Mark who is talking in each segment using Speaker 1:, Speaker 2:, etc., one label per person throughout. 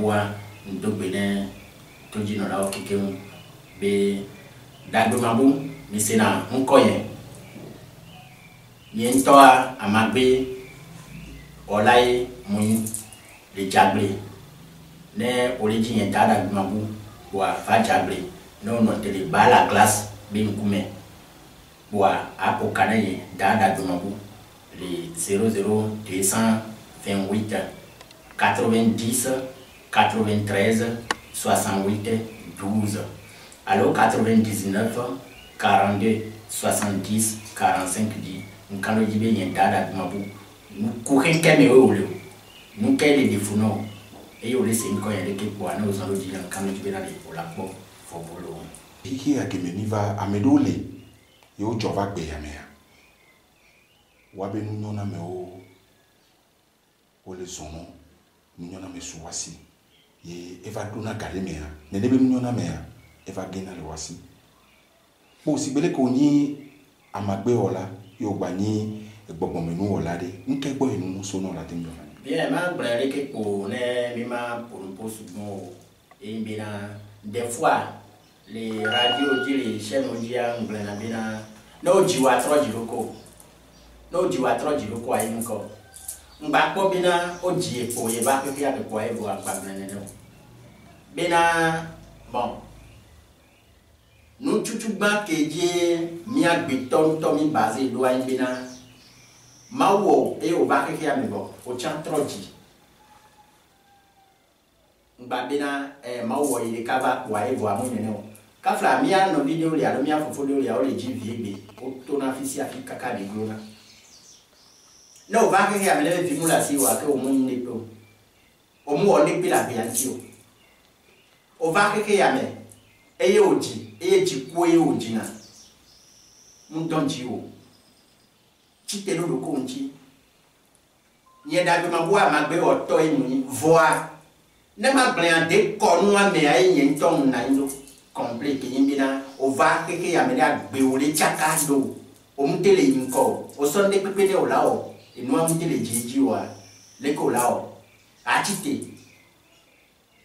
Speaker 1: Mabua, Ndobene, Tojino Lao Kikem, Be Dagmabu, Missina, Unkoye. Yentoa, Amagbe, Olai, Mouin, le Jablé. Ne origine Dada Mabu, ou à Jablé. Non, non, télé, bas la glace, Bimkume. Ou à Apokanaye, Dada Mabu. Les 00228 90 93 68 12. Alors 99 42 70 45 10. Nous quand nous disons Dada Mabu, nous courons comme eux. Nous quel les défauts non. Et on laisse une coin avec pour nous allons dire quand nous disons pour la peau, faut bolo.
Speaker 2: Hiki ya kimeniva amedole yo jova gbe ya mea. Wabe nunyona me o le sono nunyona me suwasi ye eva duna galemea nenebe nunyona mea eva gena le wasi bo si bele ko ni amagbe ola yo gba ni egbogbo menu ola de nke gbo enu so no la tin yo
Speaker 1: bien ma brale ke ko ne mi ma pour un poste bon et bien des fois les radios dit les chaînes mondiales ngla bina no jiwa tro jiroko no jiwa tro jiroko ayi nko ngba po bina o ji epo ye ba pe ya de ko e bo agba bina no bina bon nous chuchu ba keje mi agbe to mi basé do ayi bina mawo e o ba ke ya mi bo o chan tro ji ngba bina mawo ile ka ba ko ayi bo amu no Kafla mia no video li alo mia fofo li alo le GVB o to na fisi afika ka de glona no va ke ya mele fi mula si wa ke o mu ni pe o mu o ni pe la bi anti o va ke ya me eye oji ku eye oji na mu don ji o ti te lo ko nji nye da bi ma bo ma gbe o to e mu voa ne ma blan de ko nu a me ai yen ton na ndo complet que yimina o va que ya me da gbe o le chaka do o mutele yinko o son de pepe de o la o e no mutele jiji wa le ko la o a chite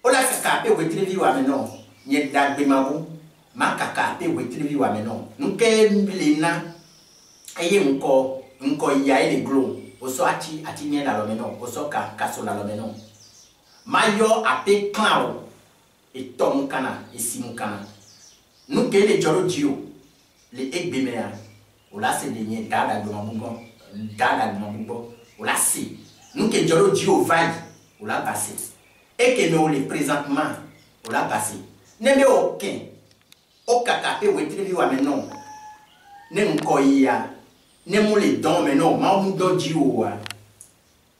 Speaker 1: o la kaka pe we trivi wa me no nye da gbe mabu ma kaka pe we trivi wa me no nke mbilina eye nko ya ele glo o so ati nye la lo me no o so ka so la lo me no mayo ape cloud et tom kana et sim kana nous que les jolo dio les egbemea o la se de nye dada do mabungo o la se nous que jolo dio vai o la passé et que nous les présentement o la passé ne me aucun o kaka pe wetri wa me non ne nkoya ne mu les dons mais non ma mu do dio wa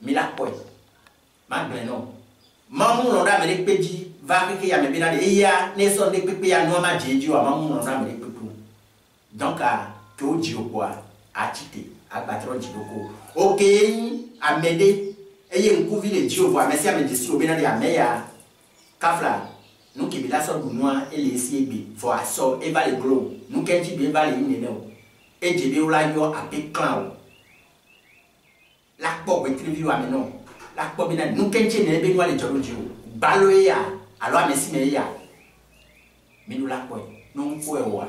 Speaker 1: mi la ko ma gbe non ma mu no da me le peji va que ya me bina de ya ne so de pepe ya no ma jeju ama mu no na me pepe donc a to ji o kwa a chite a patron ji boko okay a mede eye nku village ji o vo amesi ame disi o bina de ameya kafla nu ke bila so dunwa ele si egbe for aso e va le glow nu ke ji be va le ni ne o e je be ula yo a pe clan la po we trivi wa me no la po bina nu ke ji ne be no le joro ji o baloya alors merci mais ya mais nous la quoi non quoi wa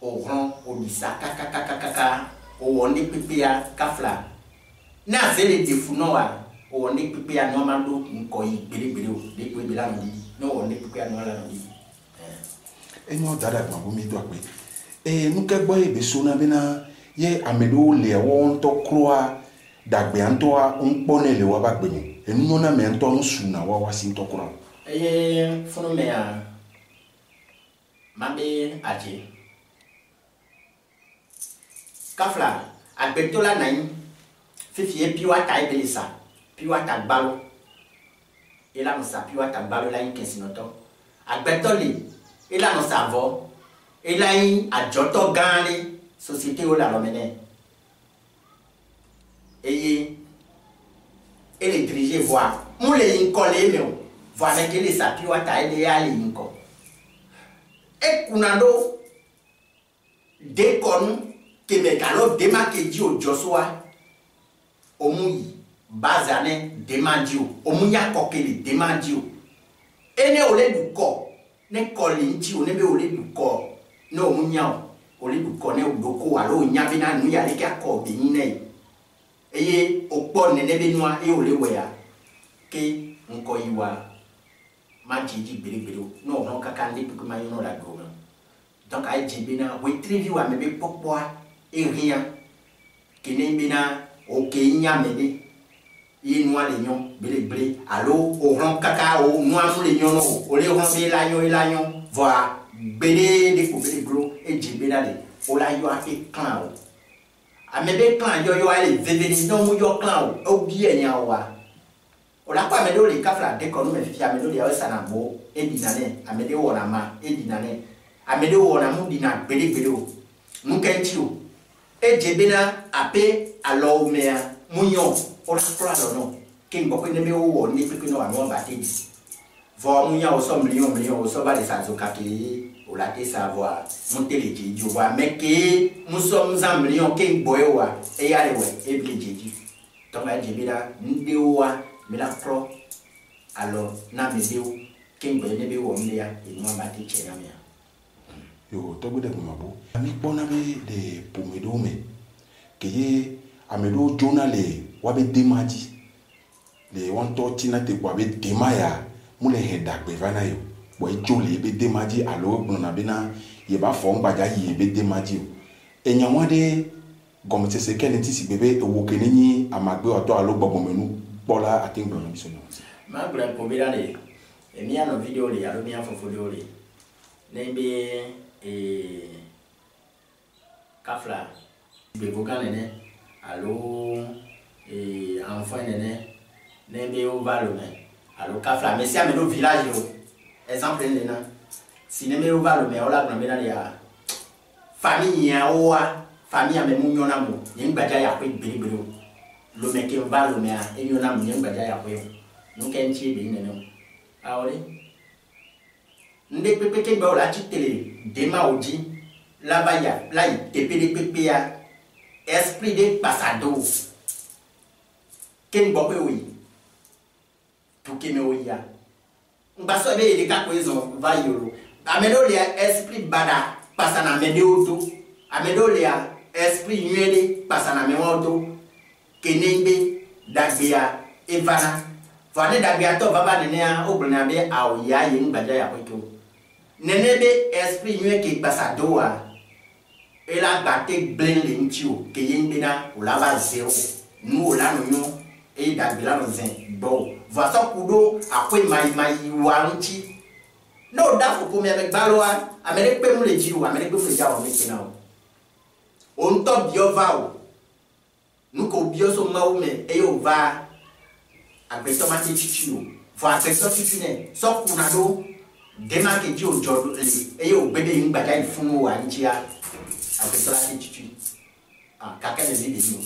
Speaker 1: au grand au lisa kaka o on est pipia kafla na zele de funo wa o on est pipia no mando nko yi gbere o de pe bi la ndi no on est pipia no la ndi
Speaker 2: enyo dada mabu mi do pe nu ke gbo ebe so na bina ye amedo le won to kroa dagbe antoa npone le wa bagbe ni enu na me nto no suna wa wasi to kura
Speaker 1: fono me a mabe aje kafla agbetola nan fifi e piwa ta ibelisa piwa ta gbalo ela no sa piwa ta gbalo la yin kesinoto agbetoli ela no sa vo ela yin ajoto ganle société o la lo mene eye et les diriger voir mon les incollés mais voir avec les sapi wa ta ele ya les inco et kunando de kon que me galo de ma que di o Joshua o muyi bazane demandio omunya kokele demandio ene ole du ko ne kolinti one be ole du ko no omunya ole du ko ne odoko alo nya bi na nu ya le ka ko be yin nei eye opo ne ne be nua e ole we ya ke nko yiwa ma jiji gbere no no kaka ndi piku ma yino la go donc ay jibe na we trivi wa me be popo e rien ke ne be na o ke nya me de yi noa le nyon blé allo o ron kaka o noa mu le nyon no o le ron be la nyon voilà gbede de ko blé gros e jibe na le o la yo ake clan o amebe clan yo ale veveni no mu yo clan o bi enya wa o la kwa me do le kafla de ko no me fi ame do le o sana bo e dinane amede wo na ma e dinane amede wo na mu dina gbede o mu kenti o e jibe na ape allo mea munyo ora prado no king boko ne me wo ni piku no anu ba te vo munya o so million o so ba de sa zo kake o la te savoir monter les jeju wa meke mu so mza million king boy wa e ya le we e bi jeju to ma je bi la ndi wa me la pro alors na me bi o king boy ne be wo me ya e mo ba te che na me
Speaker 2: yo to gbe de mo mabo ami pona be de pomedo me keye amedo jona le wabe demaji le wanto tina te wabe demaya mule heda gbe vana yo boy jole be demaji alo na bina ye ba fo ngbaja ye be demaji enya wade gomete se kene ti si bebe ewo kenyi amagbe oto alo gbogbo menu bola atingbo na biso no
Speaker 1: ma bra ko bira le emi ano video le alo mi afo folio le nembe kafla be bogane ne allo enfant ne be o valome allo kafla mais si ame do village yo exemple ne na si ne me o valome o la gbe na ya famille ya oa famille ame mu nyona mu ngbaja ya ko gbere lo me ke valome a enyona mu ngbaja ya ko no ken chi be ne no awore nde pepe ke gba o la chi tele dema oji la baya la tepele pepe ya esprit de passado ken bope oui tout que me oya ngbaso be ile ka ko ezo va yoro amedo le esprit bada pasana mede oto amedo le esprit nyele pasana me oto kenembe dagbia evana vane dagbia to baba nene a obrona be aoya ye ngbaja ya ko nene be esprit nyele ke passado a et la bataille blin l'intio que yendena ou la va zéro nous là nous et d'abila nous zin bon voici kudo après mai wanti no da faut pour me baloa amérique pe mu le jiu amérique pe mu ja o mekena on to biova o nous ko bio so ma o me e yo va agbeto ma ti chichi o va agbeto chichi ne so kunado dema ke ji o jodo e yo bebe ngbaja ifun o antia avec cela qui tu ah quelqu'un de vidéo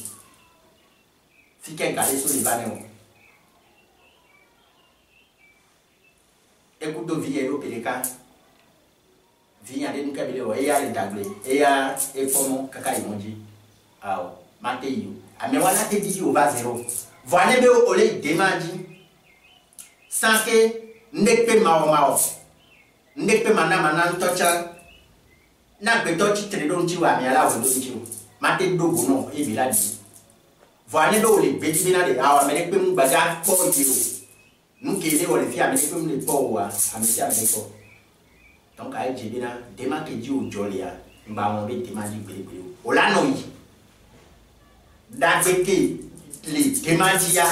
Speaker 1: si quelqu'un allait sur les bannières écoute de vie au péléka vie à des nous cabile et à les dablé et à et comment kaka imonji ah matéyo ah mais voilà tes vidéos va zéro voilà be au lait demandi sans que n'ekpe mao n'ekpe mana ntocha na beto chi tre don chi wa mi ala wo don chi o ma te do go no e bi la di voane do le be di na de awa me pe mu gbaga po ji o nu ke le wo le fi a me pe mu le po wa a me si a me ko donc ai ji bi na de ma ke ji o jolia mba won be de ma ji gbe o la no yi da be ke le de ma ji ya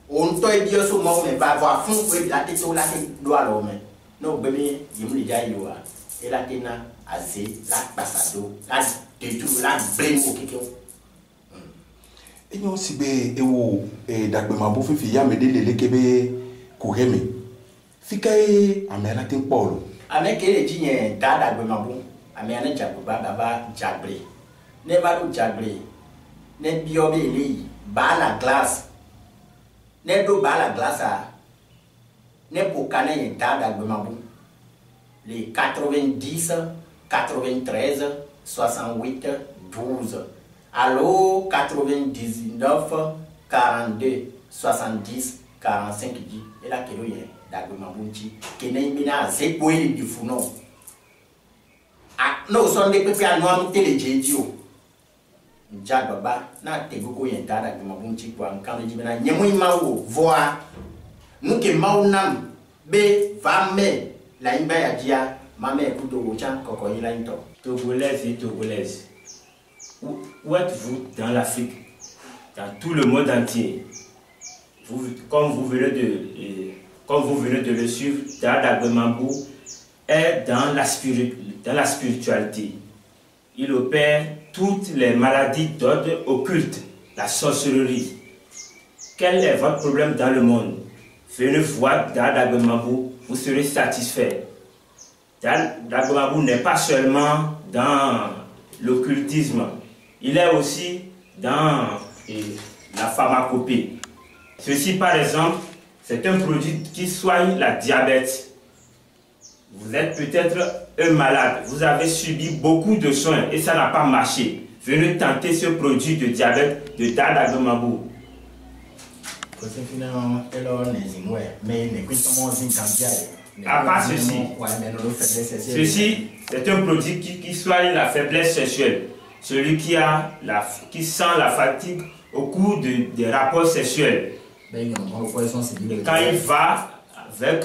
Speaker 1: on to e bi o so mo me ba vo afun ko e bi la te to la ke do alo me no gbe mi yi mu le ja yi wa e la te na azé la passado la de tout la blemo keke
Speaker 2: enyo sibe ewo dagbe mabo fifi ya me de lele kebe ko heme fikae amela tin polo
Speaker 1: ame kele jinye dagbe mabo ame ana jago baba jagbre ne ba do jagbre ne bio be le ba la glace ne do ba la glace a ne pokane dagbe mabo les 90 93 68 12 allo 99 42 70 45 dit et la kelo ye dagma bunchi kene mina ze boy di funo ah no so de pepe anu am telejeji o nja baba na teguko ye dagma bunchi kwa nkan ji na nyemu imawo voa nuke maunam be vame la imba ya dia mame kuto wocha koko ila into
Speaker 3: Togolaises et Togolaises, où êtes-vous dans l'Afrique, dans tout le monde entier? Comme vous venez de le suivre, Dada Agbe-Mabou est dans la spiritualité. Il opère toutes les maladies d'ordre occulte, la sorcellerie. Quel est votre problème dans le monde? Venez voir Dada Agbe-Mabou, vous serez satisfait. Dada Agbe-Mabou n'est pas seulement dans l'occultisme, il est aussi dans la pharmacopée. Ceci, par exemple, c'est un produit qui soigne la diabète. Vous êtes peut-être un malade, vous avez subi beaucoup de soins et ça n'a pas marché. Venez tenter ce produit de diabète de Dada Agbe-Mabou. À part ceci, c'est un produit qui soigne la faiblesse sexuelle. Celui qui sent la fatigue au cours des rapports sexuels. Et quand il va avec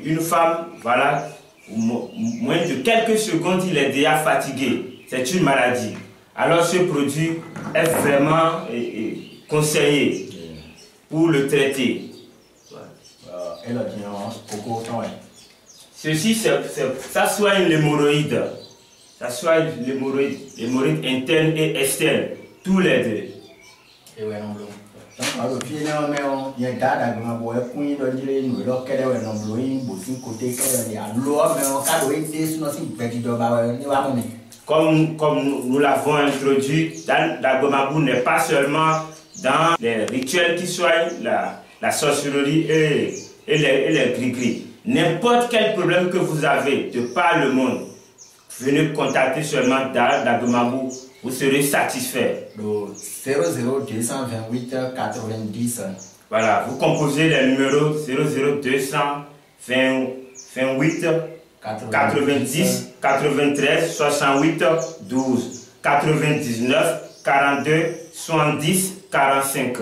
Speaker 3: une femme, voilà, moins de quelques secondes, il est déjà fatigué. C'est une maladie. Alors ce produit est vraiment conseillé pour le traiter. Ceci, ça soigne l'hémorroïde. Ça soigne l'hémorroïde interne et externe. Tous les deux. Comme nous l'avons introduit, Dada Agbe-Mabou n'est pas seulement dans les rituels qui soignent la sorcellerie et les gris-gris. N'importe quel problème que vous avez de par le monde, venez contacter seulement Dada Agbe-Mabou, vous serez satisfait.
Speaker 1: 00228 90.
Speaker 3: Voilà, vous composez les numéros 00228 90 93 68 12 99 42 70 45.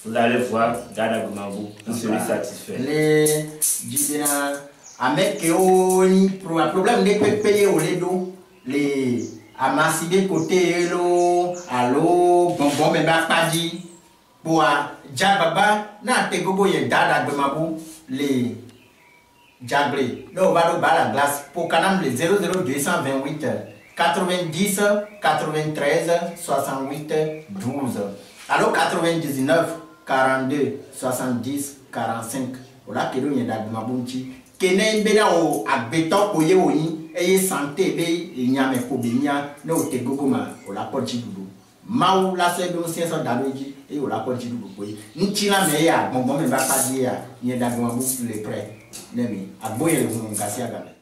Speaker 3: Vous allez voir Dada Agbe-Mabou, vous serez satisfait.
Speaker 1: Les Jibina, avec le problème de payer au ledo, les amassibé côté allo, bonbon, mais pas dit, pour Jababa, n'a te gogo ye Dada Agbe-Mabou, les Jablé. Là, on va le bas la glace pour canam les 00228 90 93 68 12. Alors 99 42 70 45. Voilà que nous y a d'Agbe-Mabou. Kene bena o abeto koye oni eye santé be nyame ko be nya na o te gogo ma o la porti dudu mau la se do senso dabeji e o la porti dudu koye nchi na me ya bonbon me ba pa dia ya ni Dagbe-Mabou le prêt nemi aboye le ngasi agame.